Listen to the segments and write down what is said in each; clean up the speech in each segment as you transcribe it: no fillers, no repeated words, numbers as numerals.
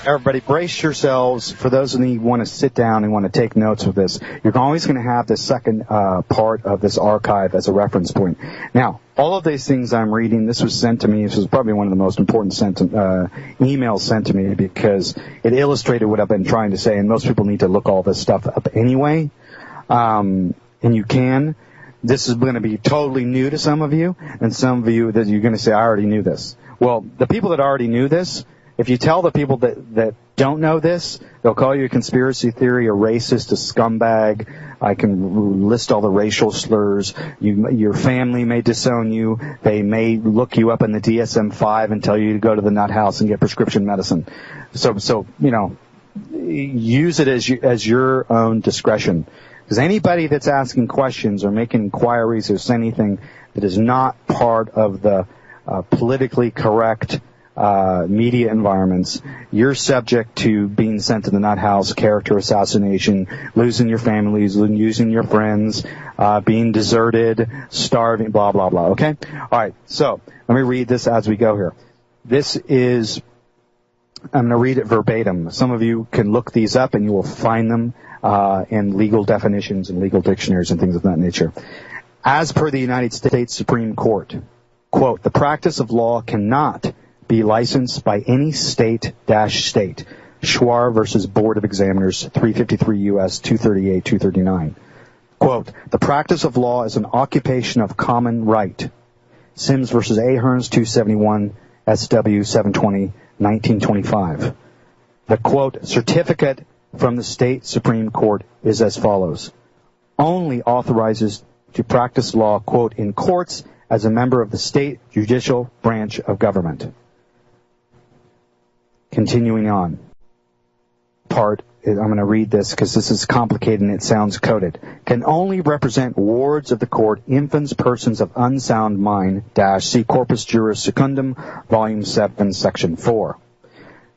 Everybody, brace yourselves. For those of you who want to sit down and want to take notes of this, you're always going to have the second part of this archive as a reference point. Now, all of these things I'm reading, this was sent to me. This was probably one of the most important emails sent to me because it illustrated what I've been trying to say, and most people need to look all this stuff up anyway. And you can. This is going to be totally new to some of you, and some of you that you're going to say, I already knew this. Well, the people that already knew this, if you tell the people that don't know this, they'll call you a conspiracy theory, a racist, a scumbag. I can list all the racial slurs. Your family may disown you. They may look you up in the DSM-5 and tell you to go to the nut house and get prescription medicine. So use it as your own discretion. Because anybody that's asking questions or making inquiries or saying anything that is not part of the politically correct media environments, you're subject to being sent to the nut house, character assassination, losing your families, losing your friends, being deserted, starving, blah, blah, blah. Okay? All right. So let me read this as we go here. I'm going to read it verbatim. Some of you can look these up and you will find them in legal definitions and legal dictionaries and things of that nature. As per the United States Supreme Court, quote, the practice of law cannot be licensed by any state. Schwar versus Board of Examiners, 353 U.S. 238, 239. Quote, the practice of law is an occupation of common right. Sims versus Ahearns, 271 SW 720, 1925. The quote, certificate from the state Supreme Court is as follows. Only authorizes to practice law, quote, in courts as a member of the state judicial branch of government. Continuing on. I'm going to read this because this is complicated and it sounds coded. Can only represent wards of the court, infants, persons of unsound mind, see Corpus Juris Secundum, Volume 7, Section 4.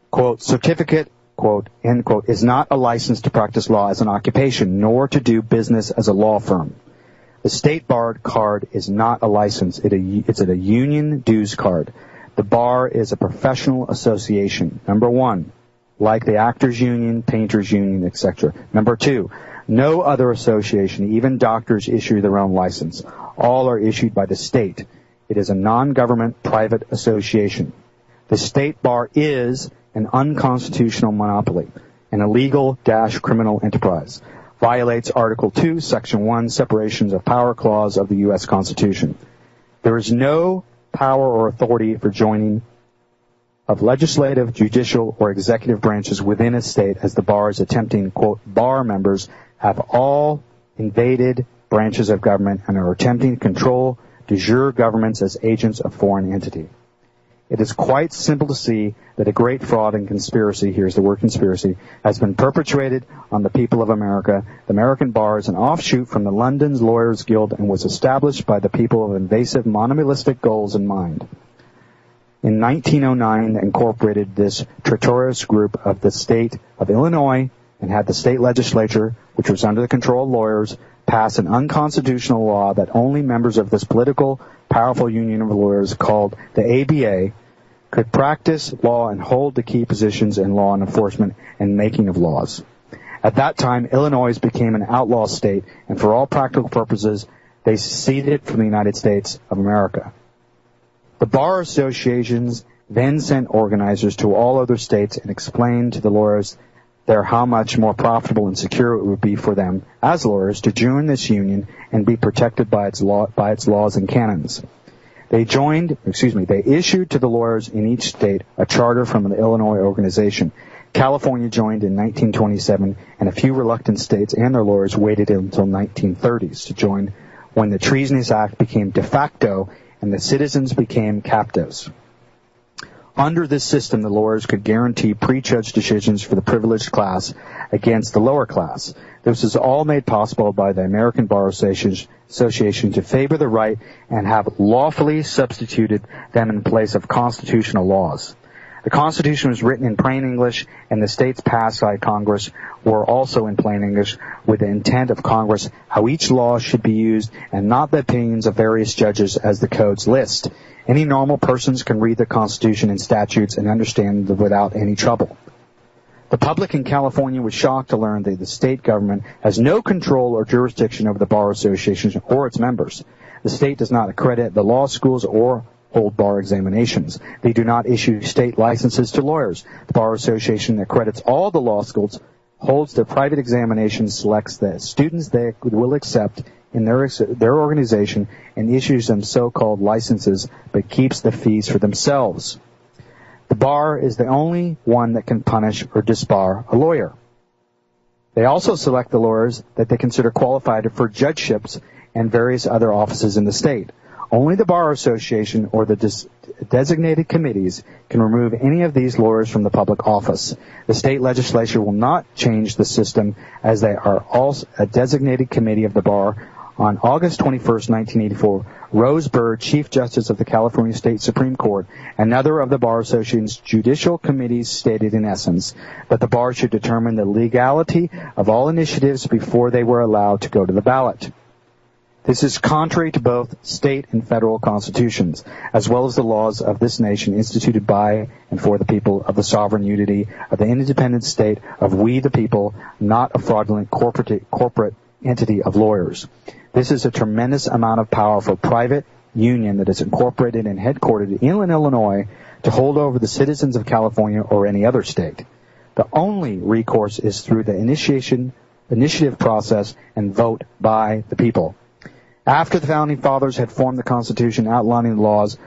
Quote, certificate, quote, end quote, is not a license to practice law as an occupation, nor to do business as a law firm. The state bar card is not a license. It's a union dues card. The bar is a professional association. Number one, like the actors union, painters union, etc. Number two, no other association, even doctors, issue their own license. All are issued by the state. It is a non-government private association. The state bar is an unconstitutional monopoly, an illegal-criminal enterprise. Violates Article 2, Section 1, Separations of Power Clause of the U.S. Constitution. There is no power or authority for joining of legislative, judicial, or executive branches within a state as the bar is attempting, quote, bar members have all invaded branches of government and are attempting to control de jure governments as agents of foreign entity. It is quite simple to see that a great fraud and conspiracy, here's the word conspiracy, has been perpetrated on the people of America. The American Bar is an offshoot from the London's Lawyers Guild and was established by the people of invasive monopolistic goals in mind. In 1909, they incorporated this traitorous group of the state of Illinois and had the state legislature, which was under the control of lawyers, pass an unconstitutional law that only members of this political, powerful union of lawyers called the ABA could practice law and hold the key positions in law and enforcement and making of laws. At that time, Illinois became an outlaw state, and for all practical purposes, they seceded from the United States of America. The bar associations then sent organizers to all other states and explained to the lawyers there how much more profitable and secure it would be for them as lawyers to join this union and be protected by its laws and canons. They issued to the lawyers in each state a charter from the Illinois organization. California joined in 1927, and a few reluctant states and their lawyers waited until 1930s to join when the Treasonous Act became de facto and the citizens became captives. Under this system, the lawyers could guarantee prejudged decisions for the privileged class against the lower class. This was all made possible by the American Bar Association to favor the right and have lawfully substituted them in place of constitutional laws. The Constitution was written in plain English, and the states passed by Congress were also in plain English with the intent of Congress how each law should be used and not the opinions of various judges as the codes list. Any normal persons can read the Constitution and statutes and understand them without any trouble. The public in California was shocked to learn that the state government has no control or jurisdiction over the Bar Association or its members. The state does not accredit the law schools or hold bar examinations. They do not issue state licenses to lawyers. The Bar Association accredits all the law schools, holds their private examinations, selects the students they will accept in their organization, and issues them so-called licenses, but keeps the fees for themselves. The bar is the only one that can punish or disbar a lawyer. They also select the lawyers that they consider qualified for judgeships and various other offices in the state. Only the Bar Association or the designated committees can remove any of these lawyers from the public office. The state legislature will not change the system, as they are also a designated committee of the bar. On August 21st, 1984, Rose Bird, Chief Justice of the California State Supreme Court, another of the Bar Association's judicial committees, stated in essence that the bar should determine the legality of all initiatives before they were allowed to go to the ballot. This is contrary to both state and federal constitutions, as well as the laws of this nation instituted by and for the people, of the sovereign unity of the independent state of we the people, not a fraudulent corporate entity of lawyers. This is a tremendous amount of power for a private union that is incorporated and headquartered in Illinois to hold over the citizens of California or any other state. The only recourse is through the initiative process and vote by the people. After the Founding Fathers had formed the Constitution outlining the laws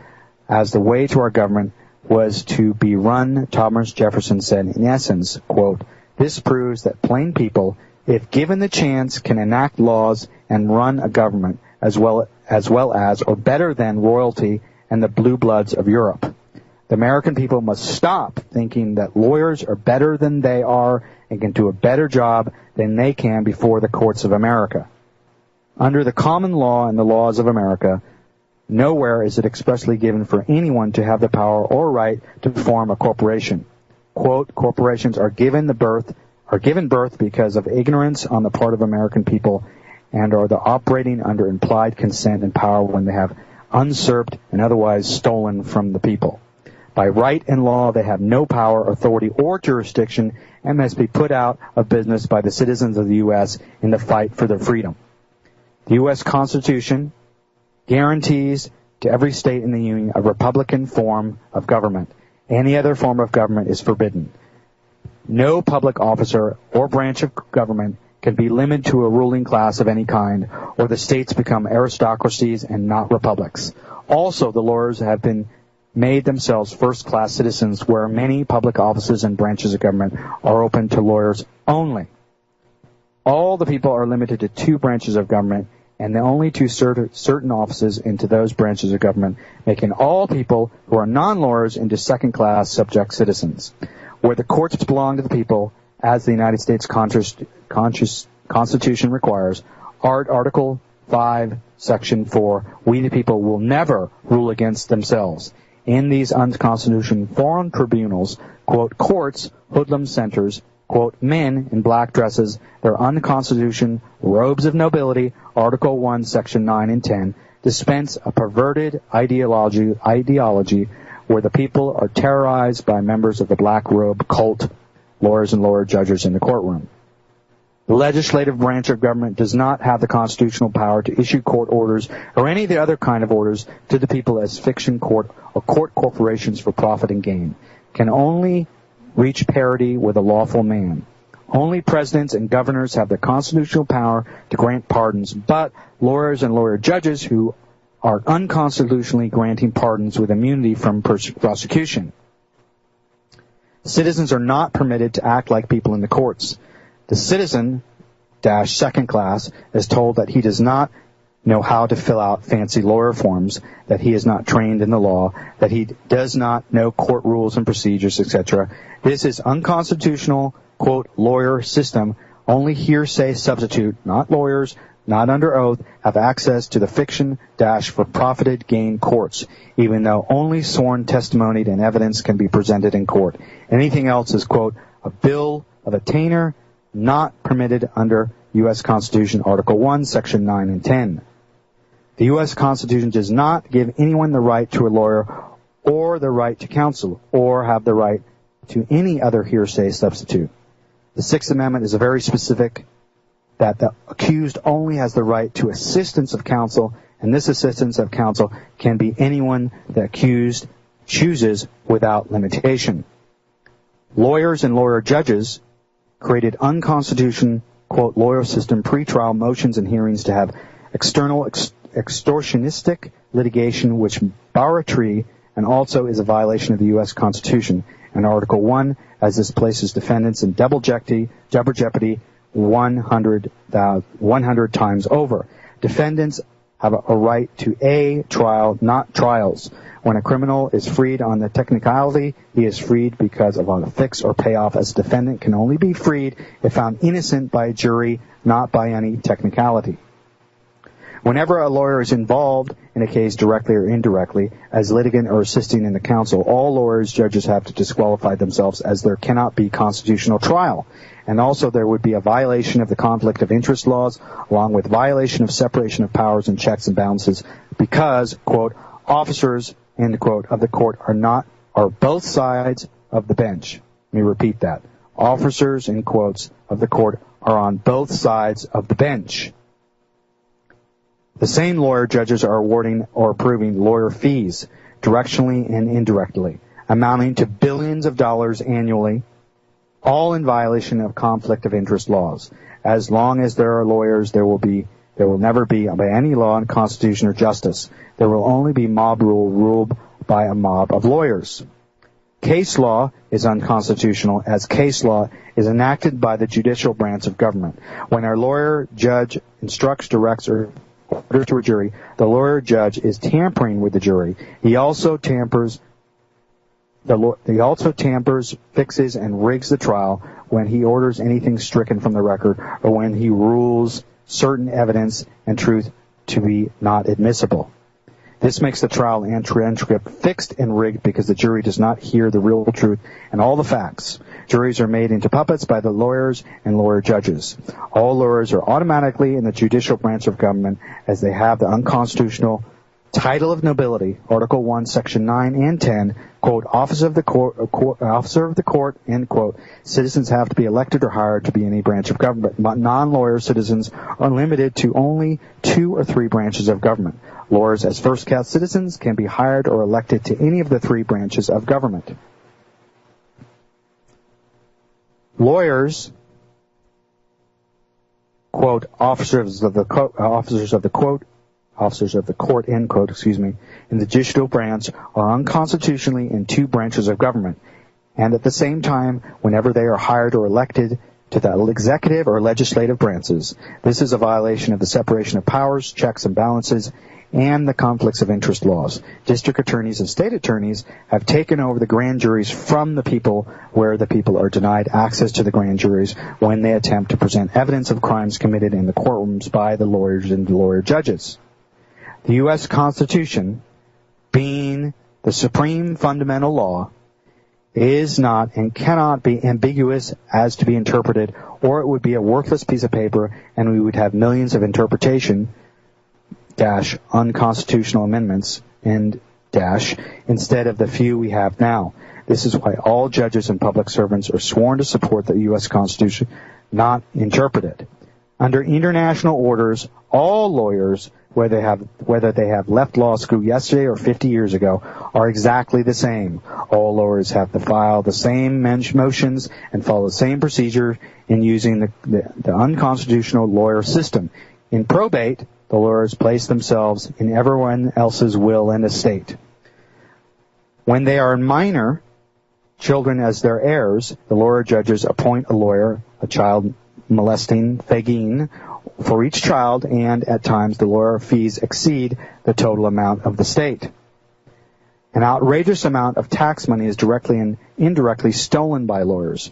as the way to our government was to be run, Thomas Jefferson said, in essence, quote, "This proves that plain people, if given the chance, can enact laws and run a government as well as or better than royalty and the blue bloods of Europe. The American people must stop thinking that lawyers are better than they are and can do a better job than they can before the courts of America. Under the common law and the laws of America, nowhere is it expressly given for anyone to have the power or right to form a corporation. Quote, corporations are given birth because of ignorance on the part of American people and are the operating under implied consent and power when they have usurped and otherwise stolen from the people. By right and law, they have no power, authority, or jurisdiction and must be put out of business by the citizens of the U.S. in the fight for their freedom. The U.S. Constitution guarantees to every state in the Union a republican form of government. Any other form of government is forbidden. No public officer or branch of government can be limited to a ruling class of any kind, or the states become aristocracies and not republics. Also, the lawyers have been made themselves first-class citizens, where many public offices and branches of government are open to lawyers only. All the people are limited to two branches of government, and the only two certain offices into those branches of government, making all people who are non-lawyers into second-class subject citizens. Where the courts belong to the people, as the United States Constitution requires, Article 5, Section 4, we the people will never rule against themselves. In these unconstitutional foreign tribunals, quote, courts, hoodlum centers, quote, men in black dresses, their unconstitutional robes of nobility, Article 1, Section 9 and 10, dispense a perverted ideology where the people are terrorized by members of the black robe cult, lawyers and lawyer judges in the courtroom. The legislative branch of government does not have the constitutional power to issue court orders or any of the other kind of orders to the people as fiction court or court corporations for profit and gain. Can only reach parity with a lawful man. Only presidents and governors have the constitutional power to grant pardons, but lawyers and lawyer judges who are unconstitutionally granting pardons with immunity from prosecution. Citizens are not permitted to act like people in the courts. The citizen, second class, is told that he does not know how to fill out fancy lawyer forms, that he is not trained in the law, that he does not know court rules and procedures, etc. This is unconstitutional, quote, lawyer system. Only hearsay substitute, not lawyers, not under oath, have access to the fiction for profited gain courts, even though only sworn testimony and evidence can be presented in court. Anything else is, quote, a bill of attainder, not permitted under U.S. Constitution, Article 1, Section 9 and 10. The U.S. Constitution does not give anyone the right to a lawyer or the right to counsel or have the right to any other hearsay substitute. The Sixth Amendment is very specific that the accused only has the right to assistance of counsel, and this assistance of counsel can be anyone the accused chooses without limitation. Lawyers and lawyer judges created unconstitutional, quote, lawyer system pretrial motions and hearings to have external extortionistic litigation which barristers and also is a violation of the U.S. Constitution and Article 1, as this places defendants in double jeopardy 100 times over. Defendants have a right to a trial, not trials. When a criminal is freed on the technicality, he is freed because of a fix or payoff, as a defendant can only be freed if found innocent by a jury, not by any technicality. Whenever a lawyer is involved in a case directly or indirectly, as litigant or assisting in the counsel, all lawyers, judges have to disqualify themselves, as there cannot be constitutional trial. And also there would be a violation of the conflict of interest laws, along with violation of separation of powers and checks and balances, because, quote, officers, end quote, of the court are both sides of the bench. Let me repeat that. Officers, in quotes, of the court are on both sides of the bench. The same lawyer judges are awarding or approving lawyer fees, directionally and indirectly, amounting to billions of dollars annually, all in violation of conflict of interest laws. As long as there are lawyers, there will never be, by any law and constitution or justice, there will only be mob rule ruled by a mob of lawyers. Case law is unconstitutional, as case law is enacted by the judicial branch of government. When a lawyer judge instructs, directs, or order to a jury, the lawyer judge is tampering with the jury. He also tampers, fixes, and rigs the trial when he orders anything stricken from the record, or when he rules certain evidence and truth to be not admissible. This makes the trial and transcript fixed and rigged because the jury does not hear the real truth and all the facts. Juries are made into puppets by the lawyers and lawyer judges. All lawyers are automatically in the judicial branch of government, as they have the unconstitutional title of nobility, Article 1, Section 9 and 10, quote, officer of the court, end quote. Citizens have to be elected or hired to be any branch of government. Non-lawyer citizens are limited to only 2 or 3 branches of government. Lawyers, as first-class citizens, can be hired or elected to any of the 3 branches of government. Lawyers, quote, officers of the court, end quote, in the judicial branch are unconstitutionally in 2 branches of government, and at the same time, whenever they are hired or elected to the executive or legislative branches. This is a violation of the separation of powers, checks and balances, and the conflicts of interest laws. District attorneys and state attorneys have taken over the grand juries from the people, where the people are denied access to the grand juries when they attempt to present evidence of crimes committed in the courtrooms by the lawyers and the lawyer judges. The U.S. Constitution, being the supreme fundamental law, is not and cannot be ambiguous as to be interpreted, or it would be a worthless piece of paper, and we would have millions of interpretation unconstitutional amendments instead of the few we have now. This is why all judges and public servants are sworn to support the U.S. Constitution, not interpret it. Under international orders, all lawyers, whether they have left law school yesterday or 50 years ago, are exactly the same. All lawyers have to file the same motions and follow the same procedure in using the unconstitutional lawyer system. In probate, the lawyers place themselves in everyone else's will and estate. When they are minor children as their heirs, the lawyer judges appoint a lawyer, a child molesting fagin, for each child, and at times the lawyer fees exceed the total amount of the state. An outrageous amount of tax money is directly and indirectly stolen by lawyers.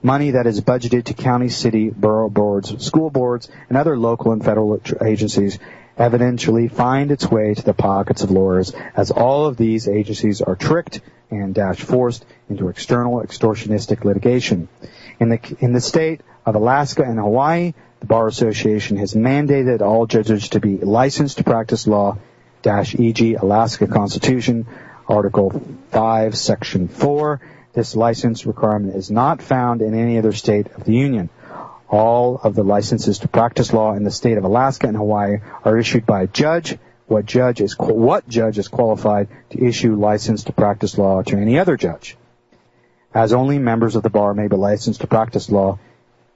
Money that is budgeted to county, city, borough boards, school boards, and other local and federal agencies eventually find its way to the pockets of lawyers, as all of these agencies are tricked and forced into external extortionistic litigation. In the state of Alaska and Hawaii, the Bar Association has mandated all judges to be licensed to practice law, e.g. Alaska Constitution, Article 5, Section 4, This license requirement is not found in any other state of the Union. All of the licenses to practice law in the state of Alaska and Hawaii are issued by a judge. What judge is qualified to issue license to practice law to any other judge? As only members of the bar may be licensed to practice law,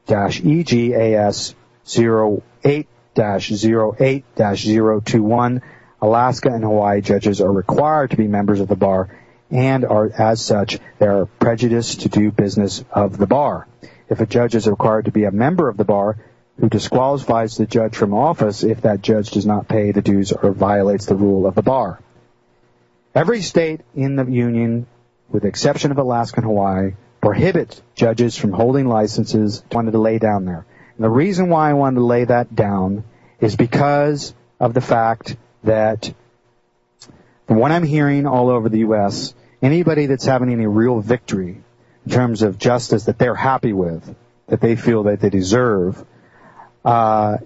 EGAS 08-08-021, Alaska and Hawaii judges are required to be members of the bar and are, as such, they are prejudiced to do business of the bar. If a judge is required to be a member of the bar, who disqualifies the judge from office if that judge does not pay the dues or violates the rule of the bar. Every state in the Union, with the exception of Alaska and Hawaii, prohibits judges from holding licenses. I wanted to lay down there. And the reason why I wanted to lay that down is because of the fact that from what I'm hearing all over the U.S., anybody that's having any real victory in terms of justice that they're happy with, that they feel that they deserve,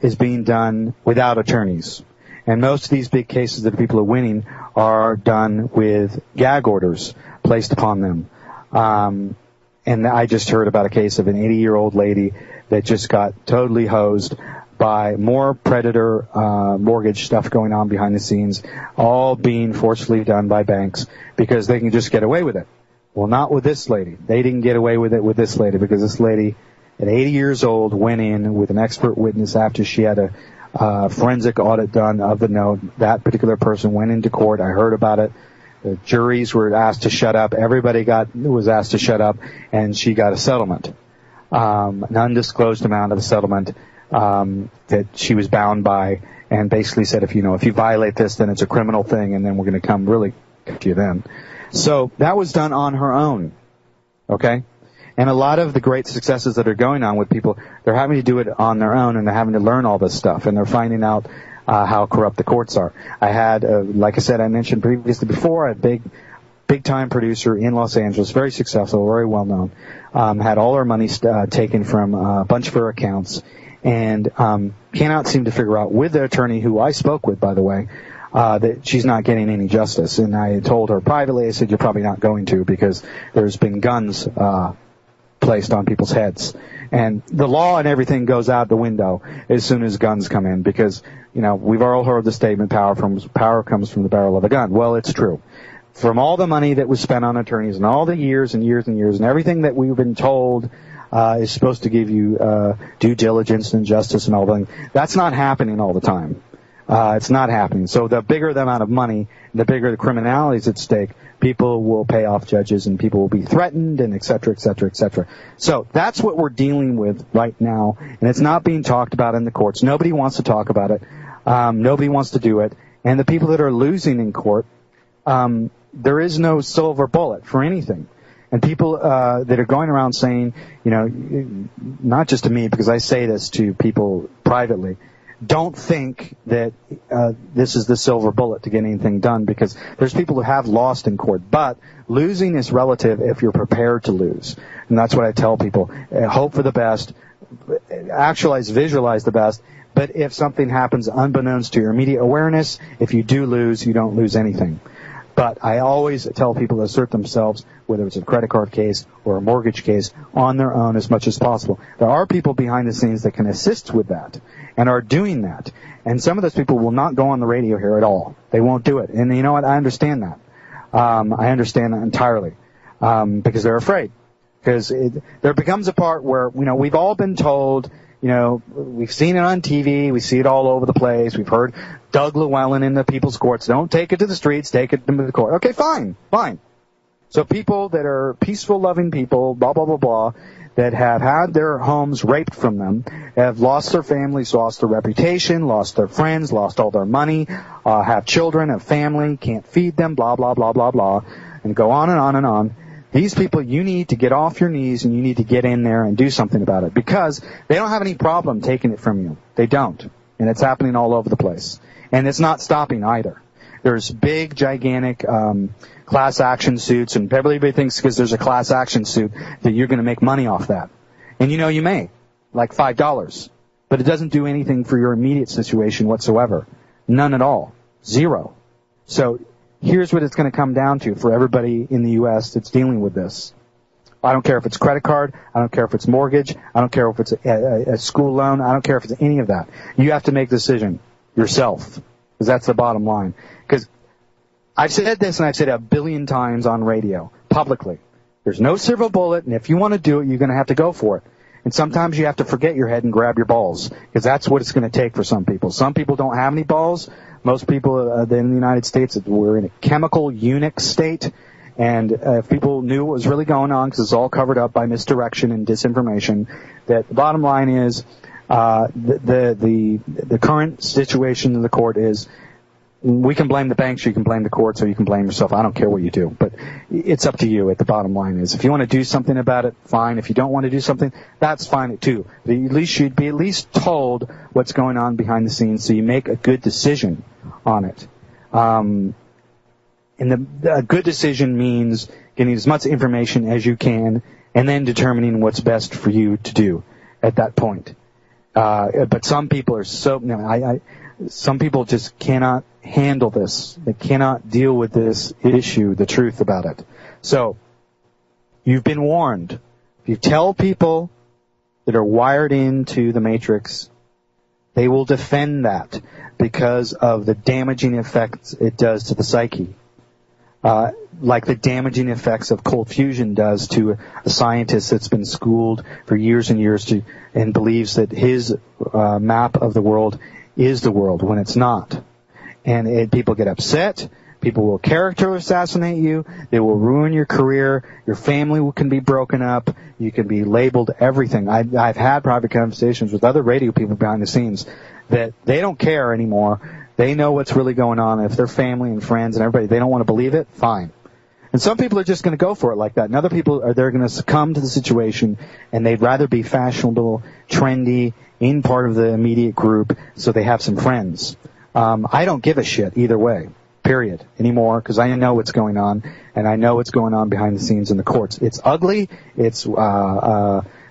is being done without attorneys. And most of these big cases that people are winning are done with gag orders placed upon them. And I just heard about a case of an 80-year-old lady that just got totally hosed by more predator mortgage stuff going on behind the scenes, all being forcefully done by banks because they can just get away with it. Well, not with this lady. They didn't get away with it with this lady because this lady at 80 years old went in with an expert witness after she had a forensic audit done of the note. That particular person went into court. I heard about it. The juries were asked to shut up. Everybody was asked to shut up, and she got a settlement, an undisclosed amount of the settlement that she was bound by, and basically said, if you violate this, then it's a criminal thing, and then we're going to come really to you then. So that was done on her own, okay? And a lot of the great successes that are going on with people, they're having to do it on their own, and they're having to learn all this stuff, and they're finding out how corrupt the courts are. I had, like I said, I mentioned previously before, a big-time producer in Los Angeles, very successful, very well-known, had all her money taken from a bunch of her accounts, and cannot seem to figure out, with the attorney who I spoke with, by the way, that she's not getting any justice. And I told her privately, I said, you're probably not going to, because there's been guns placed on people's heads. And the law and everything goes out the window as soon as guns come in, because, we've all heard the statement, power comes from the barrel of a gun. Well, it's true. From all the money that was spent on attorneys and all the years and years and years and everything that we've been told is supposed to give you due diligence and justice and all that, that's not happening all the time. It's not happening. So the bigger the amount of money, the bigger the criminalities at stake, people will pay off judges and people will be threatened and et cetera, et cetera, et cetera. So that's what we're dealing with right now, and it's not being talked about in the courts. Nobody wants to talk about it. Nobody wants to do it. And the people that are losing in court, there is no silver bullet for anything. And people that are going around saying, not just to me, because I say this to people privately, don't think that this is the silver bullet to get anything done, because there's people who have lost in court. But losing is relative if you're prepared to lose. And that's what I tell people. Hope for the best. Visualize the best. But if something happens unbeknownst to your immediate awareness, if you do lose, you don't lose anything. But I always tell people to assert themselves, whether it's a credit card case or a mortgage case, on their own as much as possible. There are people behind the scenes that can assist with that and are doing that. And some of those people will not go on the radio here at all. They won't do it. And you know what? I understand that. I understand that entirely, because they're afraid. Because there becomes a part where, we've all been told, we've seen it on TV, we see it all over the place, we've heard Doug Llewellyn in the people's courts, don't take it to the streets, take it to the court. Okay, fine. So people that are peaceful, loving people, blah, blah, blah, blah, that have had their homes raped from them, have lost their families, lost their reputation, lost their friends, lost all their money, have children, have family, can't feed them, blah, blah, blah, blah, blah, and go on and on and on. These people, you need to get off your knees and you need to get in there and do something about it, because they don't have any problem taking it from you. They don't. And it's happening all over the place. And it's not stopping either. There's big, gigantic class action suits, and everybody thinks because there's a class action suit that you're going to make money off that. And you may, like $5. But it doesn't do anything for your immediate situation whatsoever. None at all. Zero. So here's what it's going to come down to for everybody in the U.S. that's dealing with this. I don't care if it's credit card. I don't care if it's mortgage. I don't care if it's a school loan. I don't care if it's any of that. You have to make the decision yourself, because that's the bottom line. Because I've said this, and I've said it 1 billion times on radio, publicly. There's no silver bullet, and if you want to do it, you're going to have to go for it. And sometimes you have to forget your head and grab your balls, because that's what it's going to take for some people. Some people don't have any balls. Most people in the United States, we're in a chemical eunuch state. And if people knew what was really going on, because it's all covered up by misdirection and disinformation, that the bottom line is the current situation in the court is we can blame the banks, you can blame the courts, or you can blame yourself. I don't care what you do, but it's up to you. At the bottom line is, if you want to do something about it, fine. If you don't want to do something, that's fine too. But at least you'd be at least told what's going on behind the scenes, so you make a good decision on it. And a good decision means getting as much information as you can and then determining what's best for you to do at that point. But some people are some people just cannot handle this. They cannot deal with this issue, the truth about it. So, you've been warned. If you tell people that are wired into the matrix, they will defend that because of the damaging effects it does to the psyche. Like the damaging effects of cold fusion does to a scientist that's been schooled for years and years and believes that his map of the world is the world when it's not. And people get upset. People will character assassinate you. They will ruin your career. Your family can be broken up. You can be labeled everything. I've had private conversations with other radio people behind the scenes that they don't care anymore. They know what's really going on. If their family and friends and everybody, they don't want to believe it, fine. And some people are just going to go for it like that. And other people they're going to succumb to the situation, and they'd rather be fashionable, trendy, in part of the immediate group, so they have some friends. I don't give a shit either way, period, anymore, because I know what's going on, and I know what's going on behind the scenes in the courts. It's ugly. It's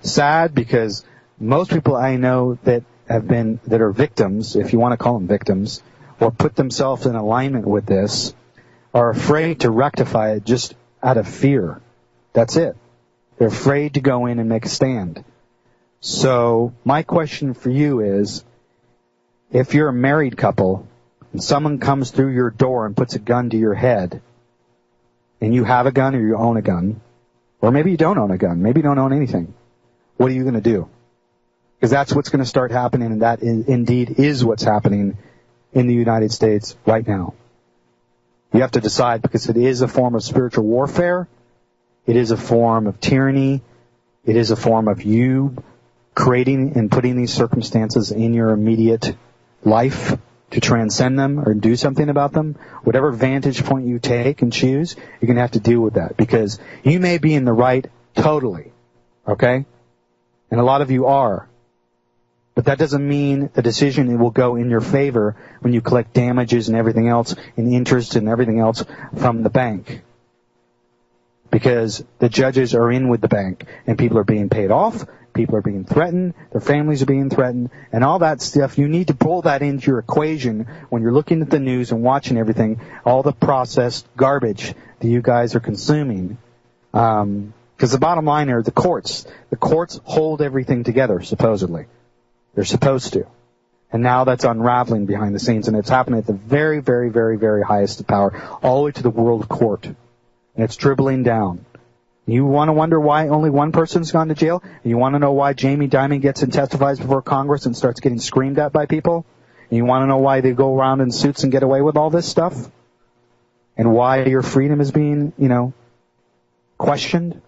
sad, because most people I know that are victims, if you want to call them victims, or put themselves in alignment with this, are afraid to rectify it just out of fear. That's it. They're afraid to go in and make a stand. So my question for you is, if you're a married couple and someone comes through your door and puts a gun to your head, and you have a gun or you own a gun, or maybe you don't own a gun, maybe you don't own anything, what are you going to do? Because that's what's going to start happening, and that indeed is what's happening in the United States right now. You have to decide, because it is a form of spiritual warfare. It is a form of tyranny. It is a form of you creating and putting these circumstances in your immediate life to transcend them or do something about them. Whatever vantage point you take and choose, you're going to have to deal with that, because you may be in the right totally, okay? And a lot of you are. But that doesn't mean the decision will go in your favor when you collect damages and everything else, and interest and everything else from the bank. Because the judges are in with the bank, and people are being paid off, people are being threatened, their families are being threatened, and all that stuff. You need to pull that into your equation when you're looking at the news and watching everything, all the processed garbage that you guys are consuming. Because the bottom line are the courts hold everything together, supposedly. They're supposed to. And now that's unraveling behind the scenes, and it's happening at the very, very, very, very highest of power, all the way to the world court. And it's dribbling down. You want to wonder why only one person's gone to jail? And you want to know why Jamie Dimon gets and testifies before Congress and starts getting screamed at by people? And you want to know why they go around in suits and get away with all this stuff? And why your freedom is being, questioned?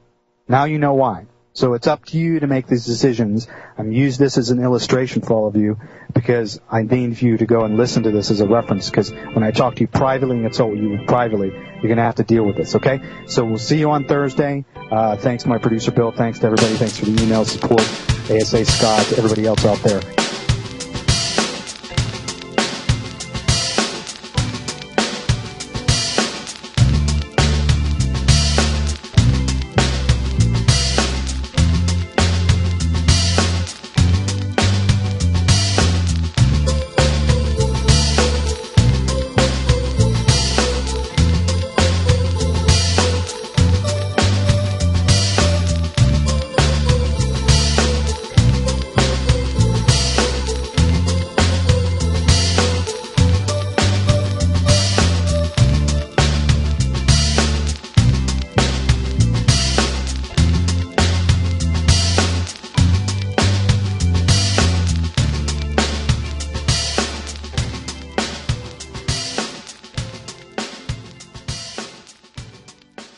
Now you know why. So it's up to you to make these decisions. I'm use this as an illustration for all of you, because I need you to go and listen to this as a reference, because when I talk to you privately and consult you privately, you're going to have to deal with this, okay? So we'll see you on Thursday. Thanks to my producer, Bill. Thanks to everybody. Thanks for the email support, ASA Scott, everybody else out there.